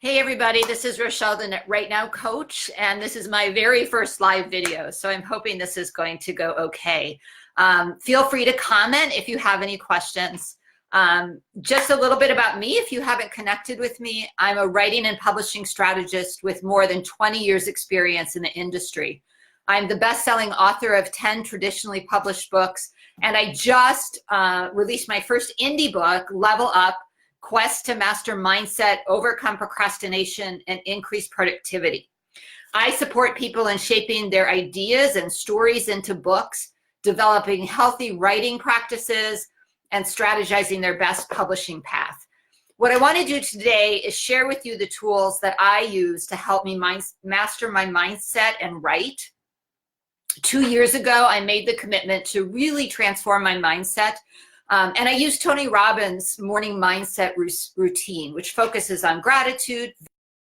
Hey everybody, this is Rochelle, the Right Now Coach, and this is my very first live video, so I'm hoping this is going to go okay. Feel free to comment if you have any questions. Just a little bit about me, if you haven't connected with me, I'm a writing and publishing strategist with more than 20 years experience in the industry. I'm the best-selling author of 10 traditionally published books, and I just released my first indie book, Level Up: Quest to Master Mindset, Overcome Procrastination, and Increase Productivity. I support people in shaping their ideas and stories into books, developing healthy writing practices, and strategizing their best publishing path. What I want to do today is share with you the tools that I use to help me master my mindset and write. 2 years ago, I made the commitment to really transform my mindset. And I use Tony Robbins' morning mindset routine, which focuses on gratitude,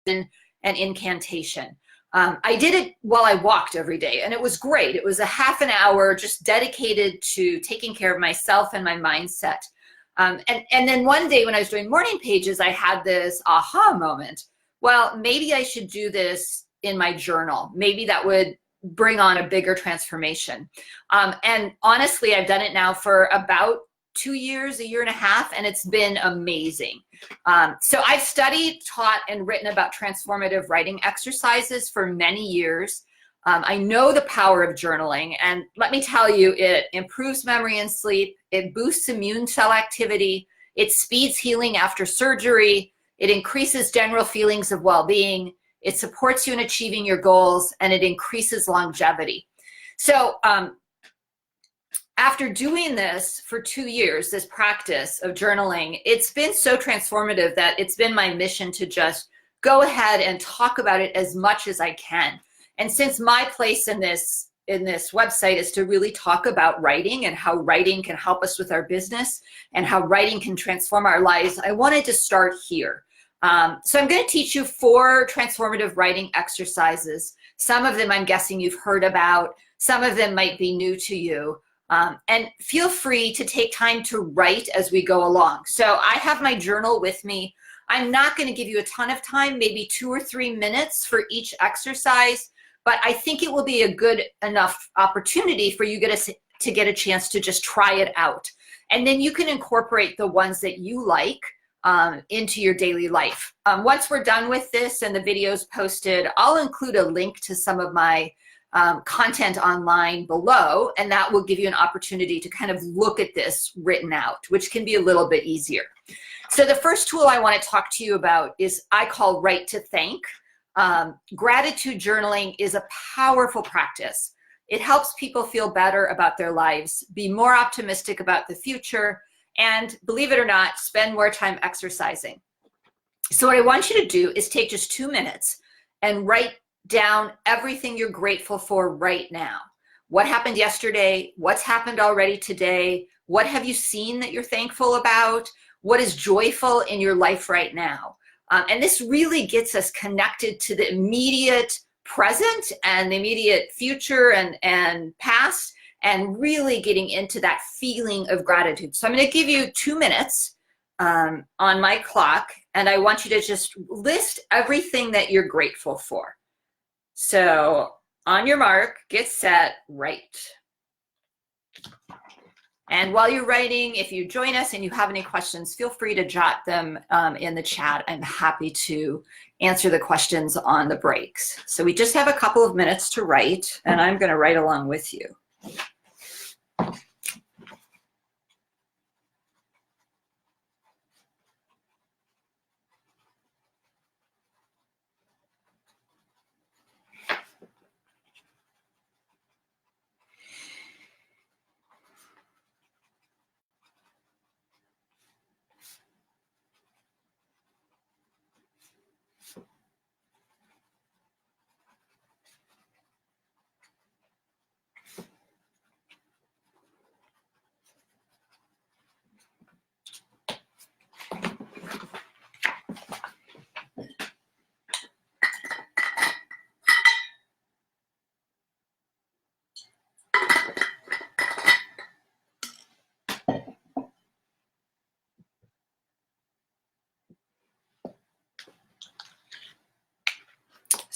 vision, and incantation. I did it while I walked every day, and it was great. It was a half an hour just dedicated to taking care of myself and my mindset. And then one day when I was doing morning pages, I had this aha moment. Well, maybe I should do this in my journal. Maybe that would bring on a bigger transformation. And honestly, I've done it now for about 2 years, a year and a half, and it's been amazing. So I've studied, taught, and written about transformative writing exercises for many years. I know the power of journaling, and let me tell you, it improves memory and sleep, it boosts immune cell activity, it speeds healing after surgery, it increases general feelings of well-being, it supports you in achieving your goals, and it increases longevity. So after doing this for 2 years, this practice of journaling, it's been so transformative that it's been my mission to just go ahead and talk about it as much as I can. And since my place in this website is to really talk about writing and how writing can help us with our business and how writing can transform our lives, I wanted to start here. So I'm going to teach you 4 transformative writing exercises. Some of them I'm guessing you've heard about. Some of them might be new to you. And feel free to take time to write as we go along. So I have my journal with me. I'm not going to give you a ton of time, maybe 2 or 3 minutes for each exercise, but I think it will be a good enough opportunity for you to get a chance to just try it out. And then you can incorporate the ones that you like into your daily life. Once we're done with this and the video's posted, I'll include a link to some of my content online below, and that will give you an opportunity to kind of look at this written out, which can be a little bit easier. So the first tool I want to talk to you about is I call Write to Thank. Gratitude journaling is a powerful practice. It helps people feel better about their lives, be more optimistic about the future, and believe it or not, spend more time exercising. So what I want you to do is take just 2 minutes and write down everything you're grateful for right now. What happened yesterday? What's happened already today? What have you seen that you're thankful about? What is joyful in your life right now? And this really gets us connected to the immediate present and the immediate future and past, and really getting into that feeling of gratitude. So I'm going to give you 2 minutes on my clock, and I want you to just list everything that you're grateful for. So on your mark, get set, write. And while you're writing, if you join us and you have any questions, feel free to jot them in the chat. I'm happy to answer the questions on the breaks. So we just have a couple of minutes to write, and I'm going to write along with you.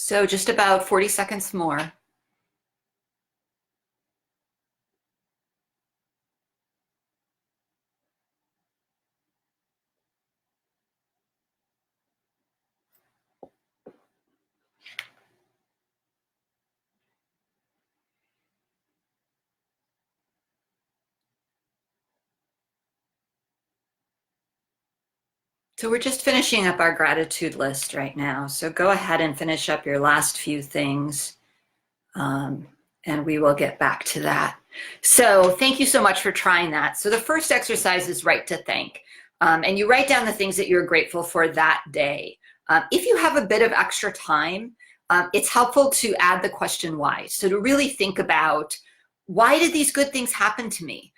So just about 40 seconds more. So we're just finishing up our gratitude list right now. So go ahead and finish up your last few things, and we will get back to that. So thank you so much for trying that. So the first exercise is write to thank. And you write down the things that you're grateful for that day. If you have a bit of extra time, it's helpful to add the question why. So to really think about, why did these good things happen to me?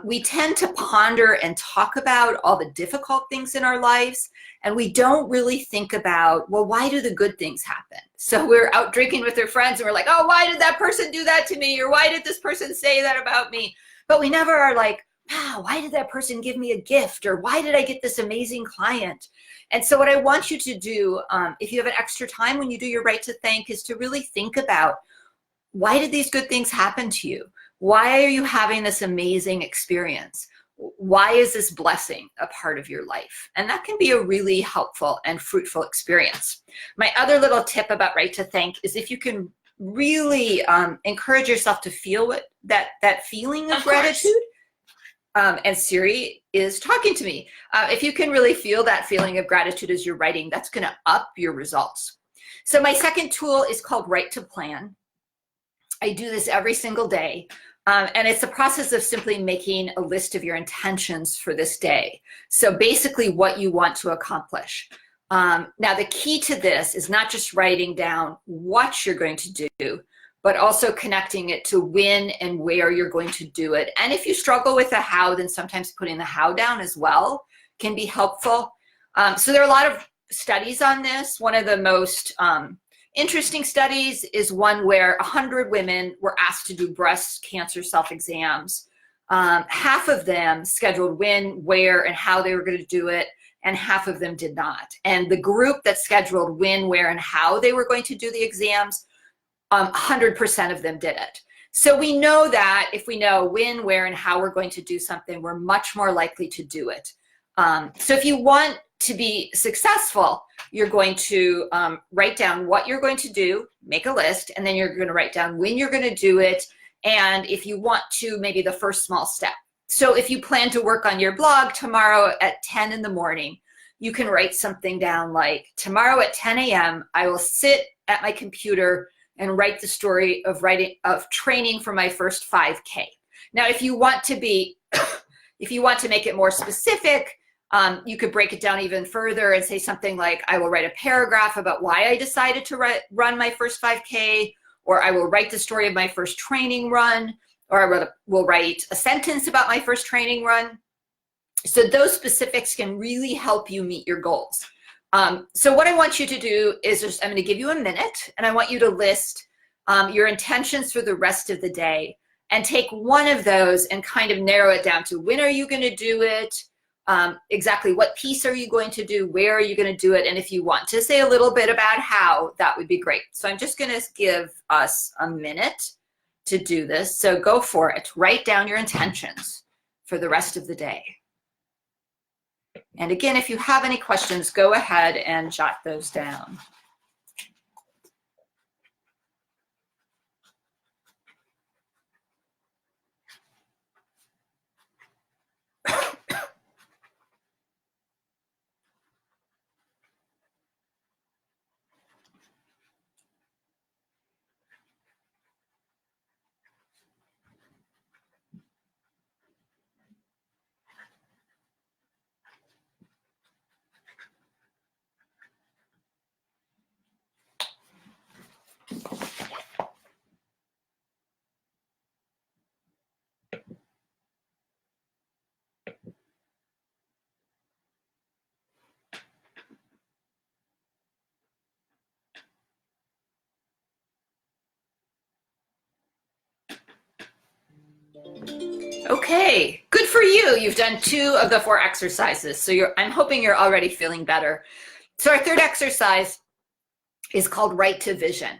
We tend to ponder and talk about all the difficult things in our lives, and we don't really think about, well, why do the good things happen? So we're out drinking with our friends and we're like, oh, why did that person do that to me? Or why did this person say that about me? But we never are like, wow, why did that person give me a gift? Or why did I get this amazing client? And so what I want you to do, if you have an extra time when you do your right to thank, is to really think about, why did these good things happen to you? Why are you having this amazing experience? Why is this blessing a part of your life? And that can be a really helpful and fruitful experience. My other little tip about right to thank is, if you can really encourage yourself to feel that feeling of gratitude. And Siri is talking to me. If you can really feel that feeling of gratitude as you're writing, that's going to up your results. So my second tool is called Write to Plan. I do this every single day. And it's a process of simply making a list of your intentions for this day. So basically what you want to accomplish. Now, the key to this is not just writing down what you're going to do, but also connecting it to when and where you're going to do it. And if you struggle with the how, then sometimes putting the how down as well can be helpful. So there are a lot of studies on this. One of the most interesting studies is one where 100 women were asked to do breast cancer self-exams. Half of them scheduled when, where, and how they were going to do it, and half of them did not. And the group that scheduled when, where, and how they were going to do the exams, 100% of them did it. So we know that if we know when, where, and how we're going to do something, we're much more likely to do it. So if you want to be successful, you're going to write down what you're going to do, make a list, and then you're going to write down when you're going to do it, and if you want to, maybe the first small step. So if you plan to work on your blog tomorrow at 10 in the morning, you can write something down like, tomorrow at 10 a.m., I will sit at my computer and write the story of training for my first 5K. Now, if you want to make it more specific, you could break it down even further and say something like, I will write a paragraph about why I decided to run my first 5K, or I will write the story of my first training run, or I will write a sentence about my first training run. So those specifics can really help you meet your goals. So what I want you to do is I'm going to give you a minute, and I want you to list your intentions for the rest of the day, and take one of those and kind of narrow it down to, when are you going to do it? Exactly what piece are you going to do? Where are you going to do it? And if you want to say a little bit about how, that would be great. So I'm just going to give us a minute to do this. So go for it. Write down your intentions for the rest of the day. And again, if you have any questions, go ahead and jot those down. Okay, good for you. You've done 2 of the 4 exercises. So I'm hoping you're already feeling better. So our third exercise is called Right to Vision.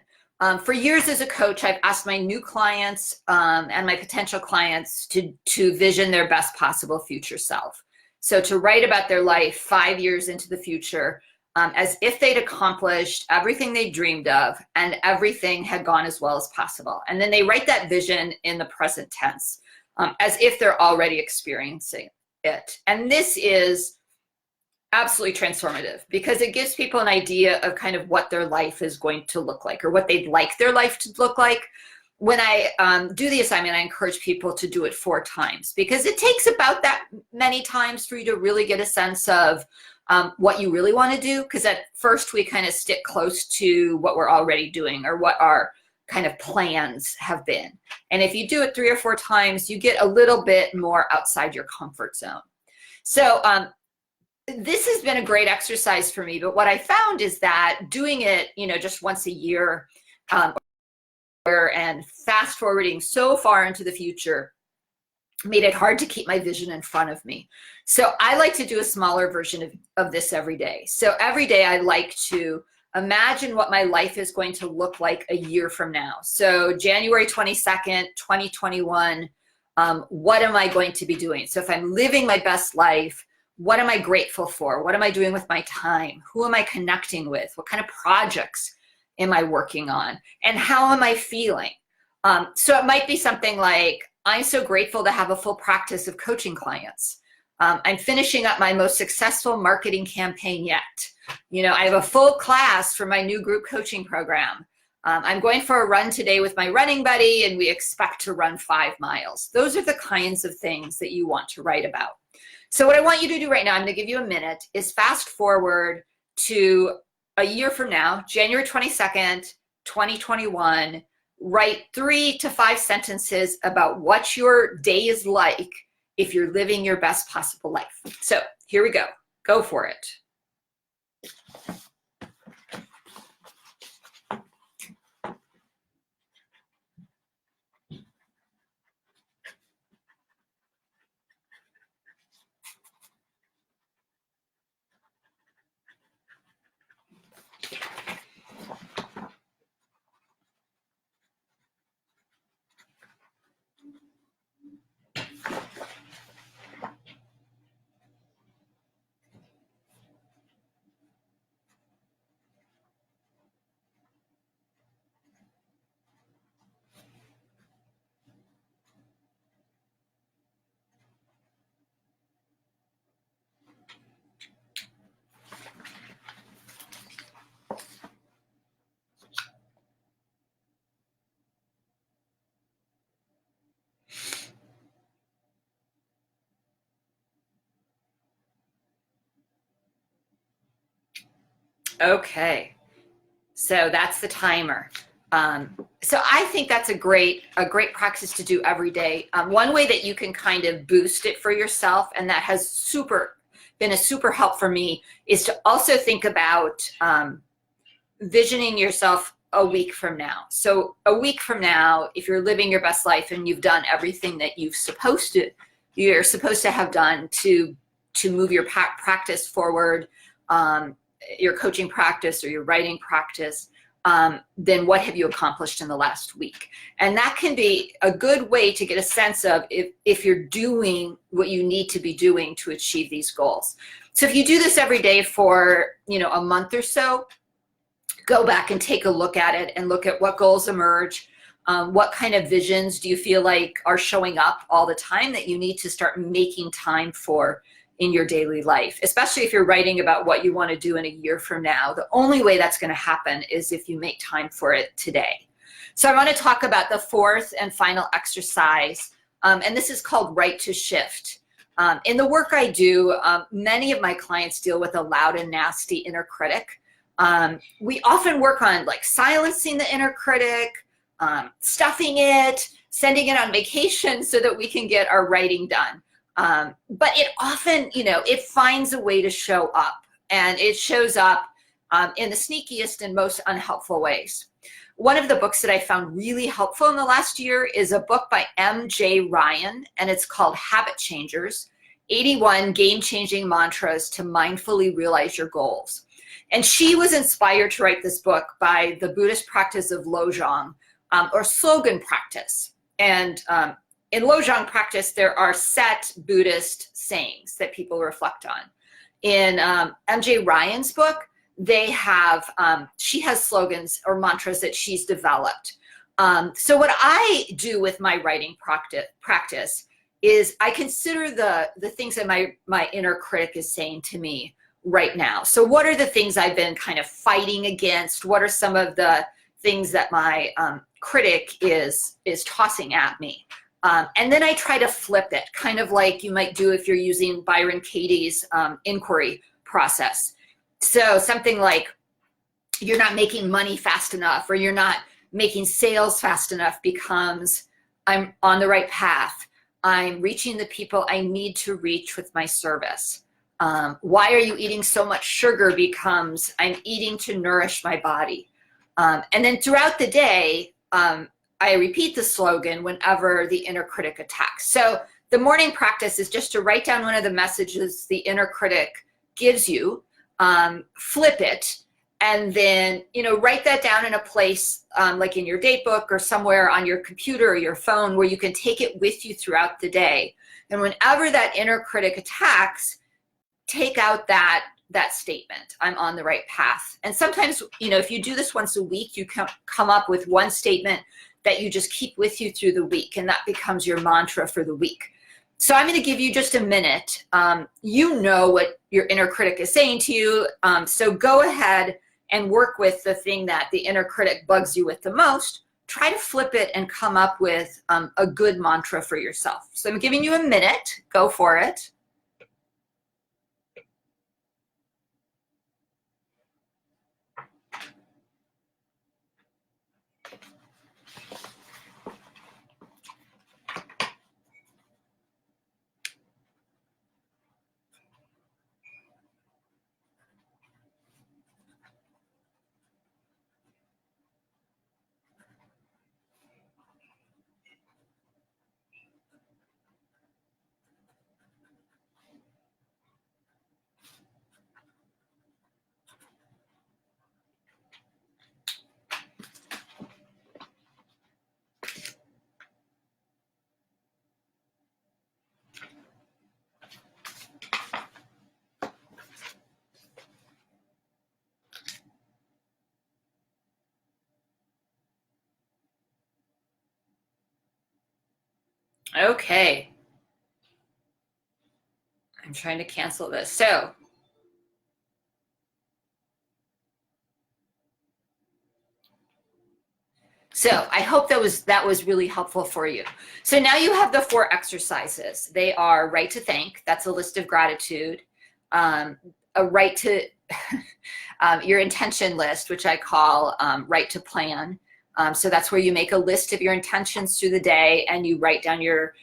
For years as a coach, I've asked my new clients and my potential clients to vision their best possible future self. So to write about their life 5 years into the future, as if they'd accomplished everything they dreamed of and everything had gone as well as possible. And then they write that vision in the present tense, as if they're already experiencing it. And this is absolutely transformative because it gives people an idea of kind of what their life is going to look like or what they'd like their life to look like. When I do the assignment, I encourage people to do it 4 times because it takes about that many times for you to really get a sense of what you really want to do. Because at first we kind of stick close to what we're already doing or what our kind of plans have been. And if you do it 3 or 4 times, you get a little bit more outside your comfort zone. So this has been a great exercise for me, but what I found is that doing it, just once a year and fast forwarding so far into the future made it hard to keep my vision in front of me. So I like to do a smaller version of this every day. So every day I like to imagine what my life is going to look like a year from now. So January 22nd, 2021, what am I going to be doing? So if I'm living my best life, what am I grateful for? What am I doing with my time? Who am I connecting with? What kind of projects am I working on? And how am I feeling? So it might be something like, I'm so grateful to have a full practice of coaching clients. I'm finishing up my most successful marketing campaign yet. I have a full class for my new group coaching program. I'm going for a run today with my running buddy, and we expect to run 5 miles. Those are the kinds of things that you want to write about. So what I want you to do right now, I'm going to give you a minute, is fast forward to a year from now, January 22nd, 2021, write 3 to 5 sentences about what your day is like if you're living your best possible life. So here we go. Go for it. Okay, so that's the timer. So I think that's a great practice to do every day. One way that you can kind of boost it for yourself, and that has been a super help for me, is to also think about visioning yourself a week from now. So a week from now, if you're living your best life and you've done everything that you're supposed to have done to move your practice forward, your coaching practice or your writing practice, then what have you accomplished in the last week? And that can be a good way to get a sense of if you're doing what you need to be doing to achieve these goals. So if you do this every day for a month or so, go back and take a look at it and look at what goals emerge. What kind of visions do you feel like are showing up all the time that you need to start making time for in your daily life, especially if you're writing about what you want to do in a year from now? The only way that's going to happen is if you make time for it today. So I want to talk about the 4th and final exercise, and this is called Right to Shift. In the work I do, many of my clients deal with a loud and nasty inner critic. We often work on silencing the inner critic, stuffing it, sending it on vacation so that we can get our writing done. But it often, it finds a way to show up, and it shows up in the sneakiest and most unhelpful ways. One of the books that I found really helpful in the last year is a book by M.J. Ryan, and it's called Habit Changers: 81 Game-Changing Mantras to Mindfully Realize Your Goals. And she was inspired to write this book by the Buddhist practice of Lojong, or slogan practice. And in Lojong practice, there are set Buddhist sayings that people reflect on. In MJ Ryan's book, they have, she has slogans or mantras that she's developed. So what I do with my writing practice is I consider the things that my inner critic is saying to me right now. So what are the things I've been kind of fighting against? What are some of the things that my critic is tossing at me? And then I try to flip it, kind of like you might do if you're using Byron Katie's inquiry process. So something like, you're not making money fast enough, or you're not making sales fast enough, becomes, I'm on the right path. I'm reaching the people I need to reach with my service. Why are you eating so much sugar? Becomes, I'm eating to nourish my body. And then throughout the day, I repeat the slogan whenever the inner critic attacks. So the morning practice is just to write down one of the messages the inner critic gives you, flip it, and then, write that down in a place like in your date book or somewhere on your computer or your phone where you can take it with you throughout the day. And whenever that inner critic attacks, take out that statement, I'm on the right path. And sometimes, if you do this once a week, you can come up with one statement that you just keep with you through the week, and that becomes your mantra for the week. So I'm going to give you just a minute. You know what your inner critic is saying to you, so go ahead and work with the thing that the inner critic bugs you with the most. Try to flip it and come up with a good mantra for yourself. So I'm giving you a minute. Go for it. Okay. I'm trying to cancel this. So I hope that was really helpful for you. So now you have the 4 exercises. They are right to thank. That's a list of gratitude. A right to your intention list, which I call right to plan. So that's where you make a list of your intentions through the day and you write down your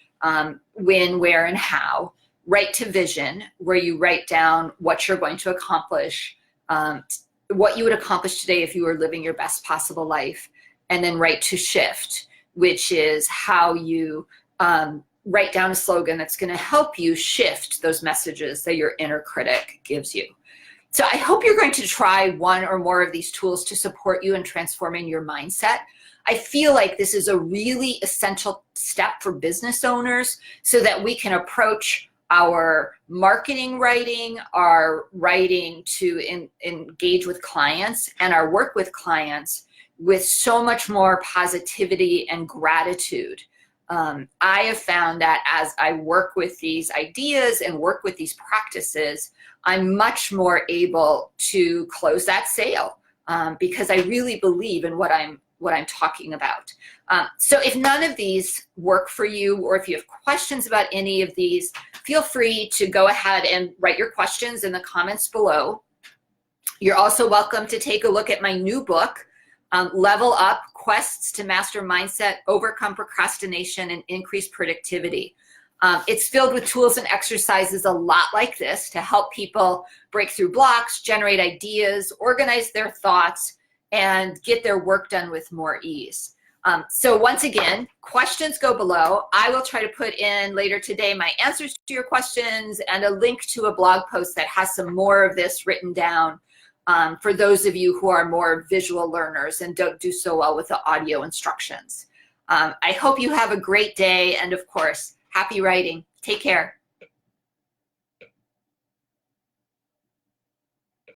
when, where, and how. Right to vision, where you write down what you're going to accomplish, what you would accomplish today if you were living your best possible life. And then right to shift, which is how you write down a slogan that's going to help you shift those messages that your inner critic gives you. So I hope you're going to try one or more of these tools to support you in transforming your mindset. I feel like this is a really essential step for business owners so that we can approach our marketing writing, our writing to engage with clients, and our work with clients with so much more positivity and gratitude. I have found that as I work with these ideas and work with these practices, I'm much more able to close that sale because I really believe in what I'm talking about. So if none of these work for you, or if you have questions about any of these, feel free to go ahead and write your questions in the comments below. You're also welcome to take a look at my new book, Level Up: Quests to Master Mindset, Overcome Procrastination, and Increase Productivity. It's filled with tools and exercises a lot like this to help people break through blocks, generate ideas, organize their thoughts, and get their work done with more ease. So once again, questions go below. I will try to put in later today my answers to your questions and a link to a blog post that has some more of this written down. for those of you who are more visual learners and don't do so well with the audio instructions. I hope you have a great day, and of course, happy writing. Take care.